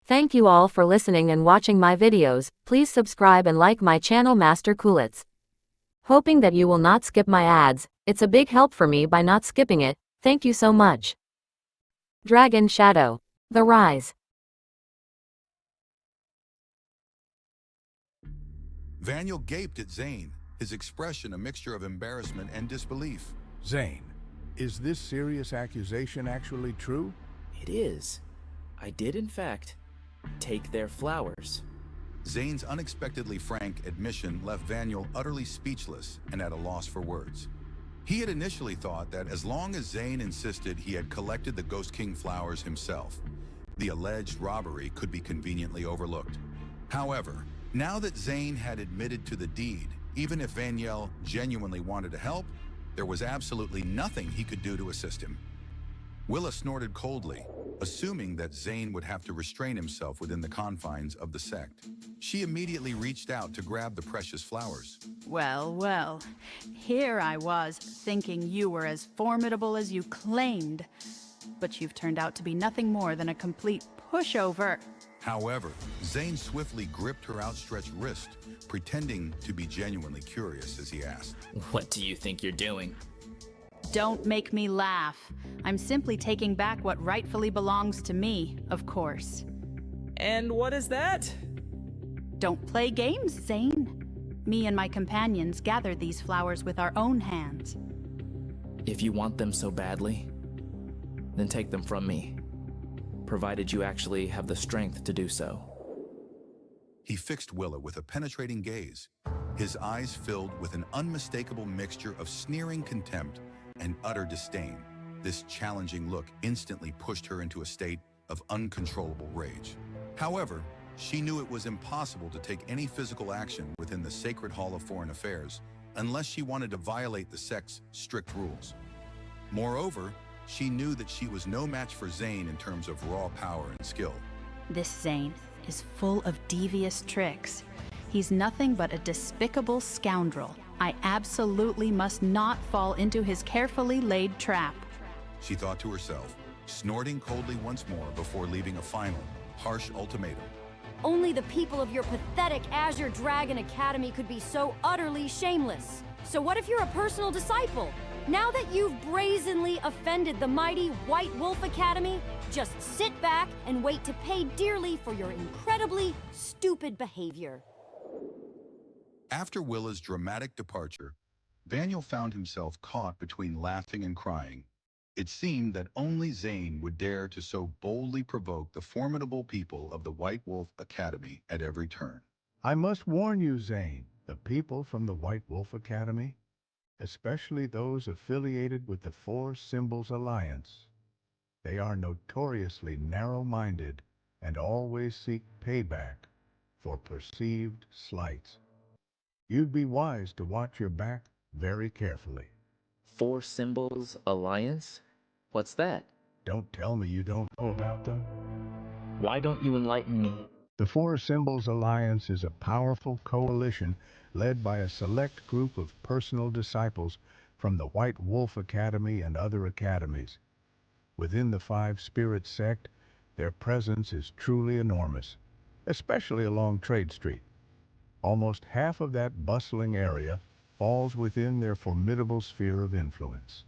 Thank you all for listening and watching my videos. Please subscribe and like my channel Master Coolitz. Hoping that you will not skip my ads, it's a big help for me by not skipping it. Thank you so much. Dragon Shadow. The Rise. Vaniel gaped at Zane, his expression a mixture of embarrassment and disbelief. Zane, is this serious accusation actually true? It is. I did, in fact, take their flowers. Zane's unexpectedly frank admission left Vaniel utterly speechless and at a loss for words. He had initially thought that as long as Zane insisted he had collected the Ghost King flowers himself, the alleged robbery could be conveniently overlooked. However, now that Zane had admitted to the deed, even if Vaniel genuinely wanted to help, there was absolutely nothing he could do to assist him. Willa snorted coldly, assuming that Zane would have to restrain himself within the confines of the sect. She immediately reached out to grab the precious flowers. Well, well, here I was, thinking you were as formidable as you claimed. But you've turned out to be nothing more than a complete pushover. However, Zane swiftly gripped her outstretched wrist, pretending to be genuinely curious as he asked, What do you think you're doing? Don't make me laugh. I'm simply taking back what rightfully belongs to me, of course. And what is that? Don't play games, Zane. Me and my companions gathered these flowers with our own hands. If you want them so badly, then take them from me, provided you actually have the strength to do so. He fixed Willa with a penetrating gaze, his eyes filled with an unmistakable mixture of sneering contempt and utter disdain. This challenging look instantly pushed her into a state of uncontrollable rage. However, she knew it was impossible to take any physical action within the Sacred Hall of Foreign Affairs unless she wanted to violate the sect's strict rules. Moreover, she knew that she was no match for Zane in terms of raw power and skill. This Zane is full of devious tricks. He's nothing but a despicable scoundrel. I absolutely must not fall into his carefully laid trap. She thought to herself, snorting coldly once more before leaving a final, harsh ultimatum. Only the people of your pathetic Azure Dragon Academy could be so utterly shameless. So what if you're a personal disciple? Now that you've brazenly offended the mighty White Wolf Academy, just sit back and wait to pay dearly for your incredibly stupid behavior. After Willa's dramatic departure, Vaniel found himself caught between laughing and crying. It seemed that only Zane would dare to so boldly provoke the formidable people of the White Wolf Academy at every turn. I must warn you, Zane, the people from the White Wolf Academy, especially those affiliated with the Four Symbols Alliance, they are notoriously narrow-minded and always seek payback for perceived slights. You'd be wise to watch your back very carefully. Four Symbols Alliance? What's that? Don't tell me you don't know about them. Why don't you enlighten me? The Four Symbols Alliance is a powerful coalition led by a select group of personal disciples from the White Wolf Academy and other academies. Within the Five Spirit sect, their presence is truly enormous, especially along Trade Street. Almost half of that bustling area falls within their formidable sphere of influence.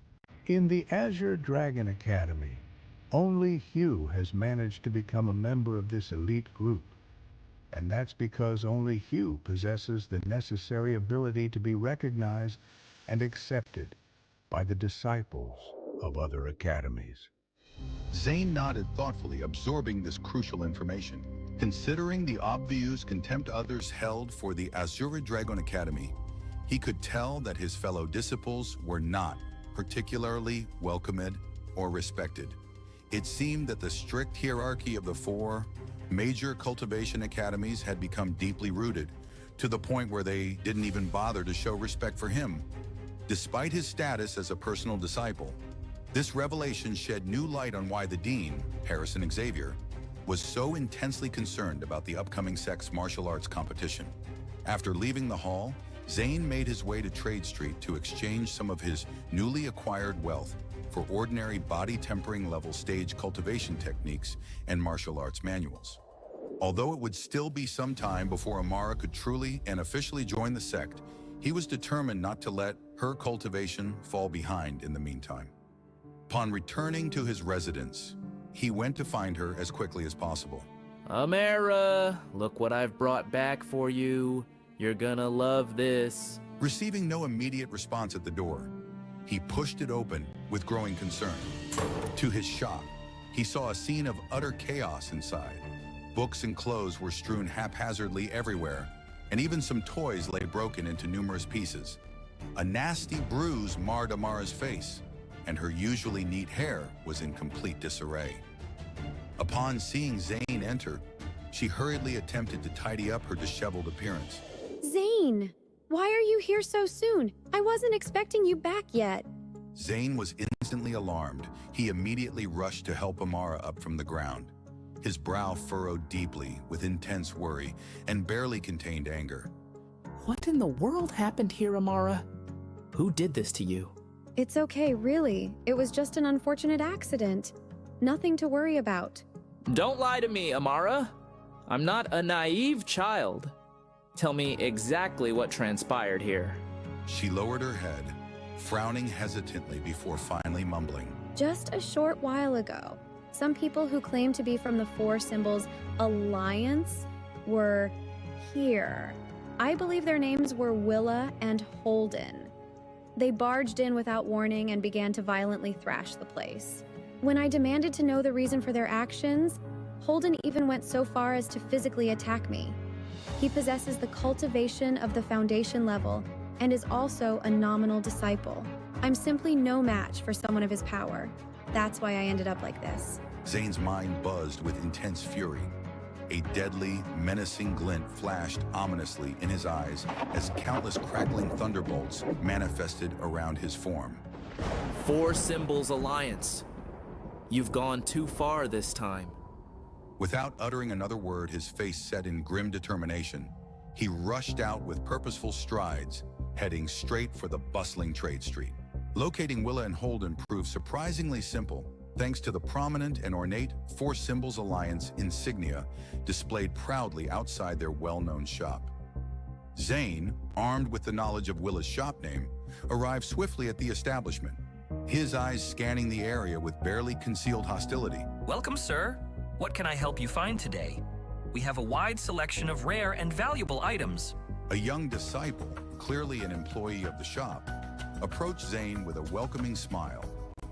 In the Azure Dragon Academy, only Hugh has managed to become a member of this elite group. And that's because only Hugh possesses the necessary ability to be recognized and accepted by the disciples of other academies. Zane nodded thoughtfully, absorbing this crucial information. Considering the obvious contempt others held for the Azure Dragon Academy, he could tell that his fellow disciples were not particularly welcomed or respected. It seemed that the strict hierarchy of the four major cultivation academies had become deeply rooted, to the point where they didn't even bother to show respect for him. Despite his status as a personal disciple, this revelation shed new light on why the dean, Harrison Xavier, was so intensely concerned about the upcoming sect's martial arts competition. After leaving the hall, Zane made his way to Trade Street to exchange some of his newly acquired wealth for ordinary body tempering level stage cultivation techniques and martial arts manuals. Although it would still be some time before Amara could truly and officially join the sect, he was determined not to let her cultivation fall behind in the meantime. Upon returning to his residence, he went to find her as quickly as possible. Amara, look what I've brought back for you. You're gonna love this. Receiving no immediate response at the door, he pushed it open with growing concern. To his shock, he saw a scene of utter chaos inside. Books and clothes were strewn haphazardly everywhere, and even some toys lay broken into numerous pieces. A nasty bruise marred Amara's face, and her usually neat hair was in complete disarray. Upon seeing Zane enter, she hurriedly attempted to tidy up her disheveled appearance. Zane, why are you here so soon? I wasn't expecting you back yet. Zane was instantly alarmed. He immediately rushed to help Amara up from the ground. His brow furrowed deeply with intense worry and barely contained anger. What in the world happened here, Amara? Who did this to you? It's okay, really. It was just an unfortunate accident. Nothing to worry about. Don't lie to me, Amara. I'm not a naive child. Tell me exactly what transpired here. She lowered her head, frowning hesitantly before finally mumbling. Just a short while ago, some people who claim to be from the Four Symbols Alliance were here. I believe their names were Willa and Holden. They barged in without warning and began to violently thrash the place. When I demanded to know the reason for their actions, Holden even went so far as to physically attack me. He possesses the cultivation of the foundation level and is also a nominal disciple. I'm simply no match for someone of his power. That's why I ended up like this. Zane's mind buzzed with intense fury. A deadly, menacing glint flashed ominously in his eyes as countless crackling thunderbolts manifested around his form. Four Symbols Alliance. You've gone too far this time. Without uttering another word, his face set in grim determination. He rushed out with purposeful strides, heading straight for the bustling trade street. Locating Willa and Holden proved surprisingly simple, thanks to the prominent and ornate Four Symbols Alliance insignia displayed proudly outside their well-known shop. Zane, armed with the knowledge of Willa's shop name, arrived swiftly at the establishment, his eyes scanning the area with barely concealed hostility. Welcome, sir. What can I help you find today? We have a wide selection of rare and valuable items. A young disciple, clearly an employee of the shop, approached Zane with a welcoming smile,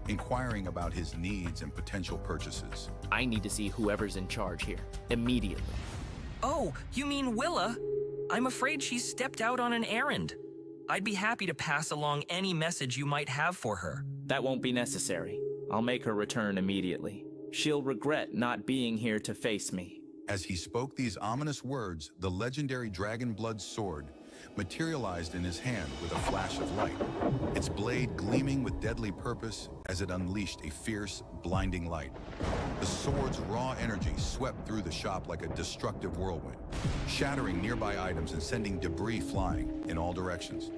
inquiring about his needs and potential purchases. I need to see whoever's in charge here, immediately. Oh, you mean Willa? I'm afraid she's stepped out on an errand. I'd be happy to pass along any message you might have for her. That won't be necessary. I'll make her return immediately. She'll regret not being here to face me. As he spoke these ominous words, the legendary Dragon Blood sword materialized in his hand with a flash of light, its blade gleaming with deadly purpose as it unleashed a fierce, blinding light. The sword's raw energy swept through the shop like a destructive whirlwind, shattering nearby items and sending debris flying in all directions.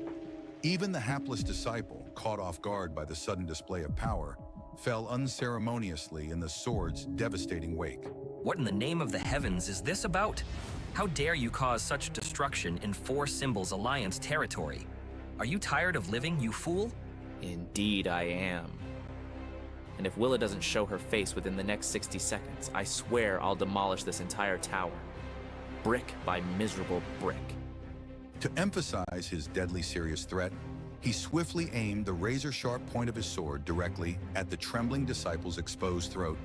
Even the hapless disciple, caught off guard by the sudden display of power, fell unceremoniously in the sword's devastating wake. What in the name of the heavens is this about? How dare you cause such destruction in Four Symbols Alliance territory? Are you tired of living, you fool? Indeed I am. And if Willa doesn't show her face within the next 60 seconds, I swear I'll demolish this entire tower. Brick by miserable brick. To emphasize his deadly serious threat, he swiftly aimed the razor-sharp point of his sword directly at the trembling disciple's exposed throat,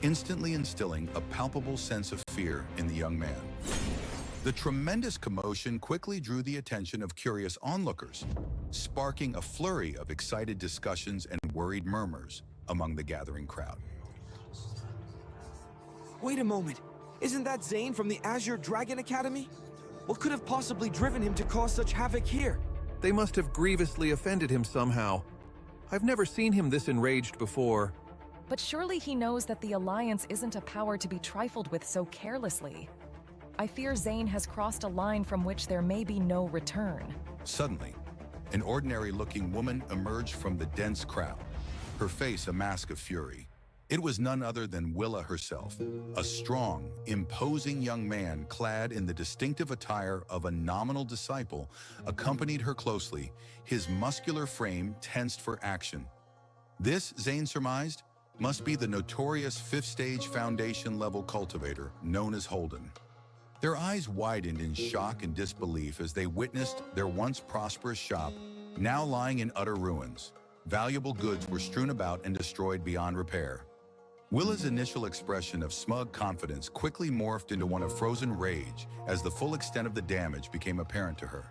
instantly instilling a palpable sense of fear in the young man. The tremendous commotion quickly drew the attention of curious onlookers, sparking a flurry of excited discussions and worried murmurs among the gathering crowd. Wait a moment. Isn't that Zane from the Azure Dragon Academy? What could have possibly driven him to cause such havoc here? They must have grievously offended him somehow. I've never seen him this enraged before. But surely he knows that the Alliance isn't a power to be trifled with so carelessly. I fear Zane has crossed a line from which there may be no return. Suddenly, an ordinary-looking woman emerged from the dense crowd, her face a mask of fury. It was none other than Willa herself, a strong, imposing young man clad in the distinctive attire of a nominal disciple accompanied her closely, his muscular frame tensed for action. This, Zane surmised, must be the notorious fifth-stage Foundation-level cultivator known as Holden. Their eyes widened in shock and disbelief as they witnessed their once prosperous shop now lying in utter ruins. Valuable goods were strewn about and destroyed beyond repair. Willa's initial expression of smug confidence quickly morphed into one of frozen rage as the full extent of the damage became apparent to her.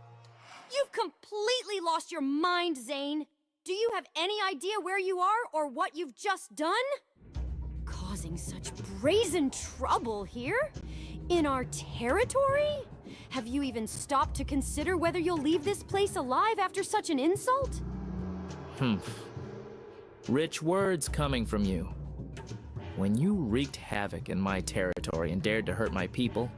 You've completely lost your mind, Zane. Do you have any idea where you are or what you've just done? Causing such brazen trouble here? In our territory? Have you even stopped to consider whether you'll leave this place alive after such an insult? Rich words coming from you. When you wreaked havoc in my territory and dared to hurt my people,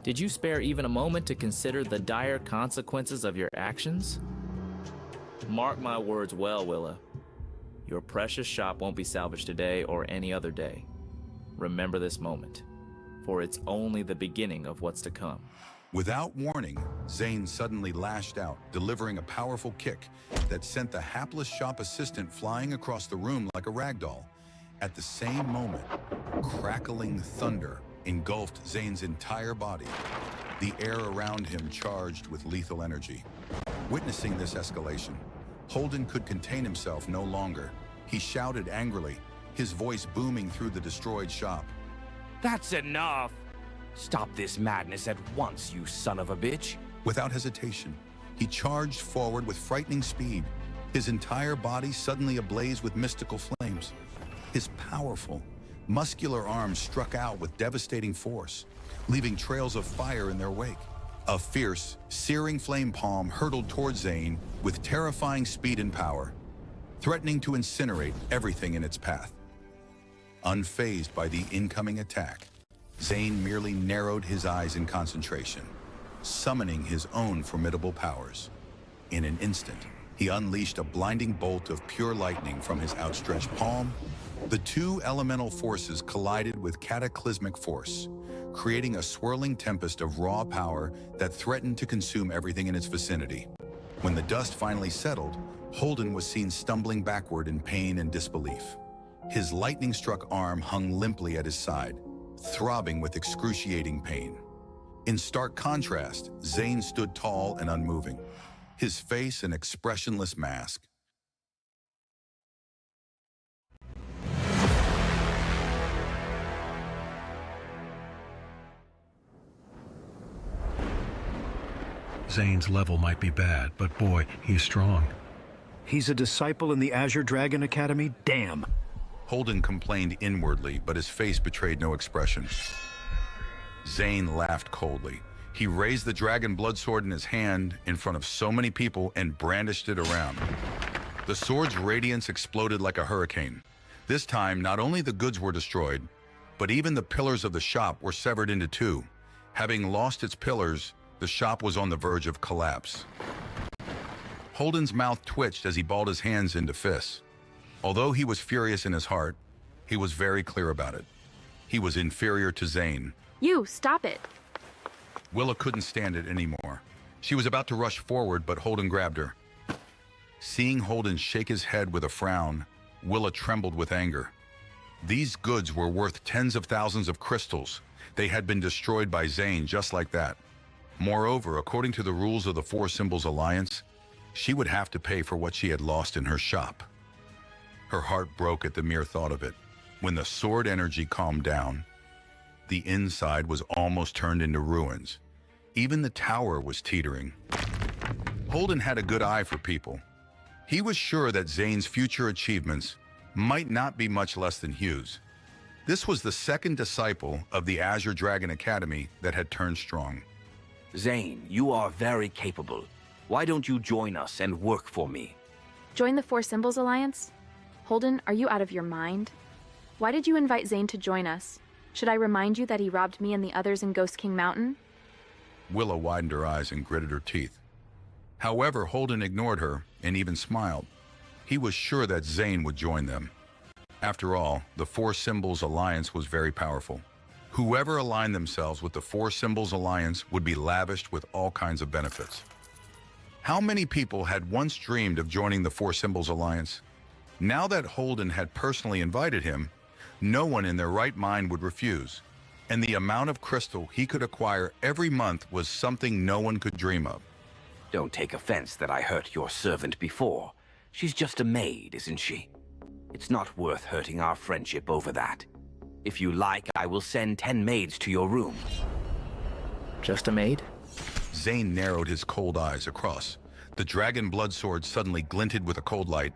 did you spare even a moment to consider the dire consequences of your actions? Mark my words well, Willa. Your precious shop won't be salvaged today or any other day. Remember this moment, for it's only the beginning of what's to come. Without warning, Zane suddenly lashed out, delivering a powerful kick that sent the hapless shop assistant flying across the room like a ragdoll. At the same moment, crackling thunder engulfed Zane's entire body, the air around him charged with lethal energy. Witnessing this escalation, Holden could contain himself no longer. He shouted angrily, his voice booming through the destroyed shop. That's enough! Stop this madness at once, you son of a bitch! Without hesitation, he charged forward with frightening speed, his entire body suddenly ablaze with mystical flames. His powerful, muscular arms struck out with devastating force, leaving trails of fire in their wake. A fierce, searing flame palm hurtled towards Zane with terrifying speed and power, threatening to incinerate everything in its path. Unfazed by the incoming attack, Zane merely narrowed his eyes in concentration, summoning his own formidable powers. In an instant, he unleashed a blinding bolt of pure lightning from his outstretched palm. The two elemental forces collided with cataclysmic force, creating a swirling tempest of raw power that threatened to consume everything in its vicinity. When the dust finally settled, Holden was seen stumbling backward in pain and disbelief. His lightning-struck arm hung limply at his side, throbbing with excruciating pain. In stark contrast, Zane stood tall and unmoving, his face an expressionless mask. Zane's level might be bad, but boy, he's strong. He's a disciple in the Azure Dragon Academy? Damn! Holden complained inwardly, but his face betrayed no expression. Zane laughed coldly. He raised the dragon bloodsword in his hand in front of so many people and brandished it around. The sword's radiance exploded like a hurricane. This time, not only the goods were destroyed, but even the pillars of the shop were severed into two. Having lost its pillars, the shop was on the verge of collapse. Holden's mouth twitched as he balled his hands into fists. Although he was furious in his heart, he was very clear about it. He was inferior to Zane. You, stop it. Willa couldn't stand it anymore. She was about to rush forward, but Holden grabbed her. Seeing Holden shake his head with a frown, Willa trembled with anger. These goods were worth tens of thousands of crystals. They had been destroyed by Zane just like that. Moreover, according to the rules of the Four Symbols Alliance, she would have to pay for what she had lost in her shop. Her heart broke at the mere thought of it. When the sword energy calmed down, the inside was almost turned into ruins. Even the tower was teetering. Holden had a good eye for people. He was sure that Zane's future achievements might not be much less than Hugh's. This was the second disciple of the Azure Dragon Academy that had turned strong. Zane, you are very capable. Why don't you join us and work for me? Join the Four Symbols Alliance? Holden, are you out of your mind? Why did you invite Zane to join us? Should I remind you that he robbed me and the others in Ghost King Mountain? Willa widened her eyes and gritted her teeth. However, Holden ignored her and even smiled. He was sure that Zane would join them. After all, the Four Symbols Alliance was very powerful. Whoever aligned themselves with the Four Symbols Alliance would be lavished with all kinds of benefits. How many people had once dreamed of joining the Four Symbols Alliance? Now that Holden had personally invited him, no one in their right mind would refuse. And the amount of crystal he could acquire every month was something no one could dream of. Don't take offense that I hurt your servant before. She's just a maid, isn't she? It's not worth hurting our friendship over that. If you like, I will send 10 maids to your room. Just a maid? Zane narrowed his cold eyes across. The dragon blood sword suddenly glinted with a cold light.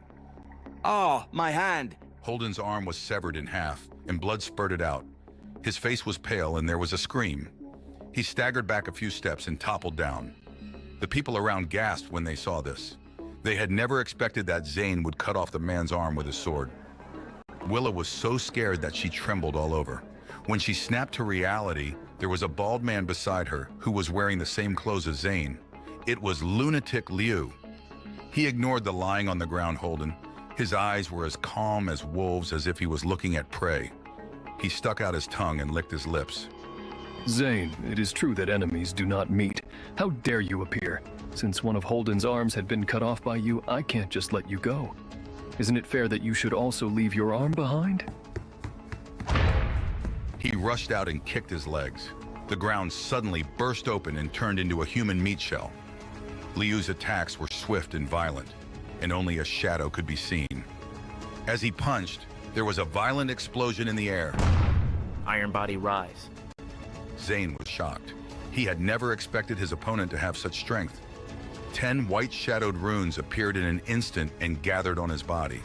Oh, my hand! Holden's arm was severed in half, and blood spurted out. His face was pale, and there was a scream. He staggered back a few steps and toppled down. The people around gasped when they saw this. They had never expected that Zane would cut off the man's arm with his sword. Willa was so scared that she trembled all over. When she snapped to reality, there was a bald man beside her who was wearing the same clothes as Zane. It was Lunatic Leu. He ignored the lying on the ground Holden. His eyes were as calm as wolves, as if he was looking at prey. He stuck out his tongue and licked his lips. Zane, it is true that enemies do not meet. How dare you appear? Since one of Holden's arms had been cut off by you, I can't just let you go. Isn't it fair that you should also leave your arm behind? He rushed out and kicked his legs. The ground suddenly burst open and turned into a human meat shell. Liu's attacks were swift and violent, and only a shadow could be seen. As he punched, there was a violent explosion in the air. Iron Body rise. Zane was shocked. He had never expected his opponent to have such strength. 10 white-shadowed runes appeared in an instant and gathered on his body.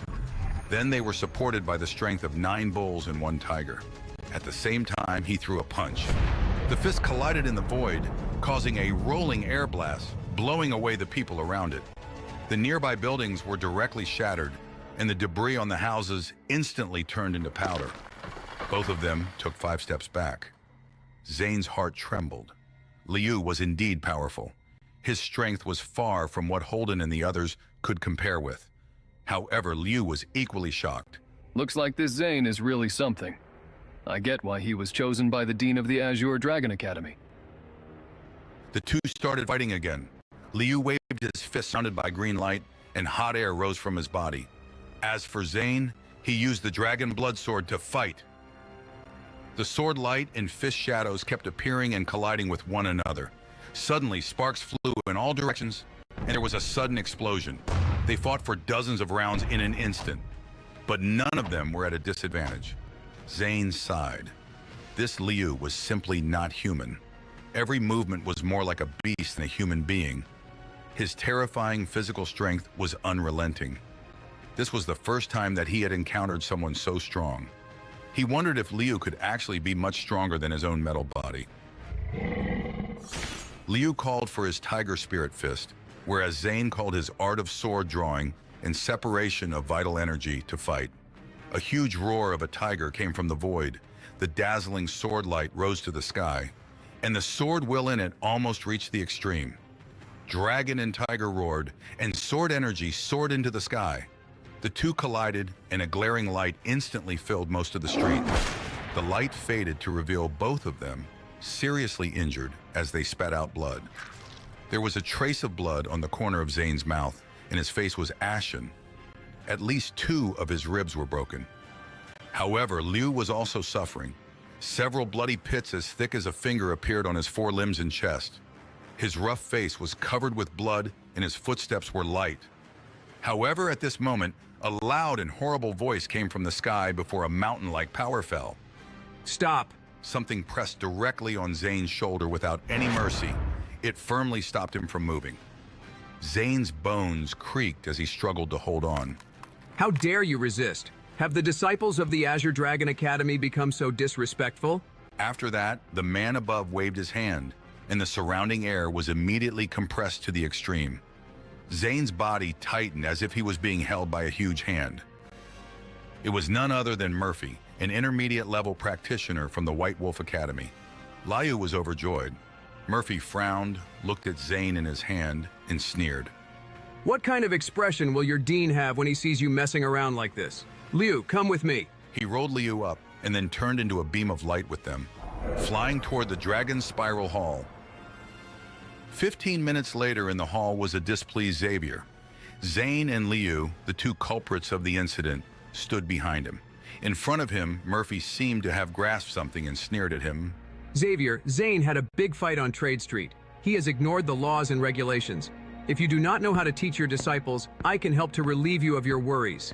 Then they were supported by the strength of 9 bulls and 1 tiger. At the same time, he threw a punch. The fist collided in the void, causing a rolling air blast, blowing away the people around it. The nearby buildings were directly shattered, and the debris on the houses instantly turned into powder. Both of them took 5 steps back. Zane's heart trembled. Liu was indeed powerful. His strength was far from what Holden and the others could compare with. However, Liu was equally shocked. Looks like this Zane is really something. I get why he was chosen by the Dean of the Azure Dragon Academy. The two started fighting again. Liu waved his fist surrounded by green light, and hot air rose from his body. As for Zane, he used the dragon blood sword to fight. The sword light and fist shadows kept appearing and colliding with one another. Suddenly, sparks flew in all directions, and there was a sudden explosion. They fought for dozens of rounds in an instant, but none of them were at a disadvantage. Zane sighed. This Liu was simply not human. Every movement was more like a beast than a human being. His terrifying physical strength was unrelenting. This was the first time that he had encountered someone so strong. He wondered if Liu could actually be much stronger than his own metal body. Liu called for his tiger spirit fist, whereas Zane called his art of sword drawing and separation of vital energy to fight. A huge roar of a tiger came from the void. The dazzling sword light rose to the sky, and the sword will in it almost reached the extreme. Dragon and tiger roared, and sword energy soared into the sky. The two collided, and a glaring light instantly filled most of the street. The light faded to reveal both of them, seriously injured as they spat out blood. There was a trace of blood on the corner of Zane's mouth, and his face was ashen. At least 2 of his ribs were broken. However, Liu was also suffering. Several bloody pits as thick as a finger appeared on his forelimbs and chest. His rough face was covered with blood, and his footsteps were light. However, at this moment, a loud and horrible voice came from the sky before a mountain-like power fell. Stop! Something pressed directly on Zane's shoulder without any mercy. It firmly stopped him from moving. Zane's bones creaked as he struggled to hold on. How dare you resist? Have the disciples of the Azure Dragon Academy become so disrespectful? After that, the man above waved his hand, and the surrounding air was immediately compressed to the extreme. Zane's body tightened as if he was being held by a huge hand. It was none other than Murphy, an intermediate-level practitioner from the White Wolf Academy. Liu was overjoyed. Murphy frowned, looked at Zane in his hand, and sneered. What kind of expression will your dean have when he sees you messing around like this? Liu, come with me. He rolled Liu up and then turned into a beam of light with them, flying toward the Dragon Spiral Hall. 15 minutes later in the hall was a displeased Xavier. Zane and Liu, the two culprits of the incident, stood behind him. In front of him, Murphy seemed to have grasped something and sneered at him. Xavier, Zane had a big fight on Trade Street. He has ignored the laws and regulations. If you do not know how to teach your disciples, I can help to relieve you of your worries.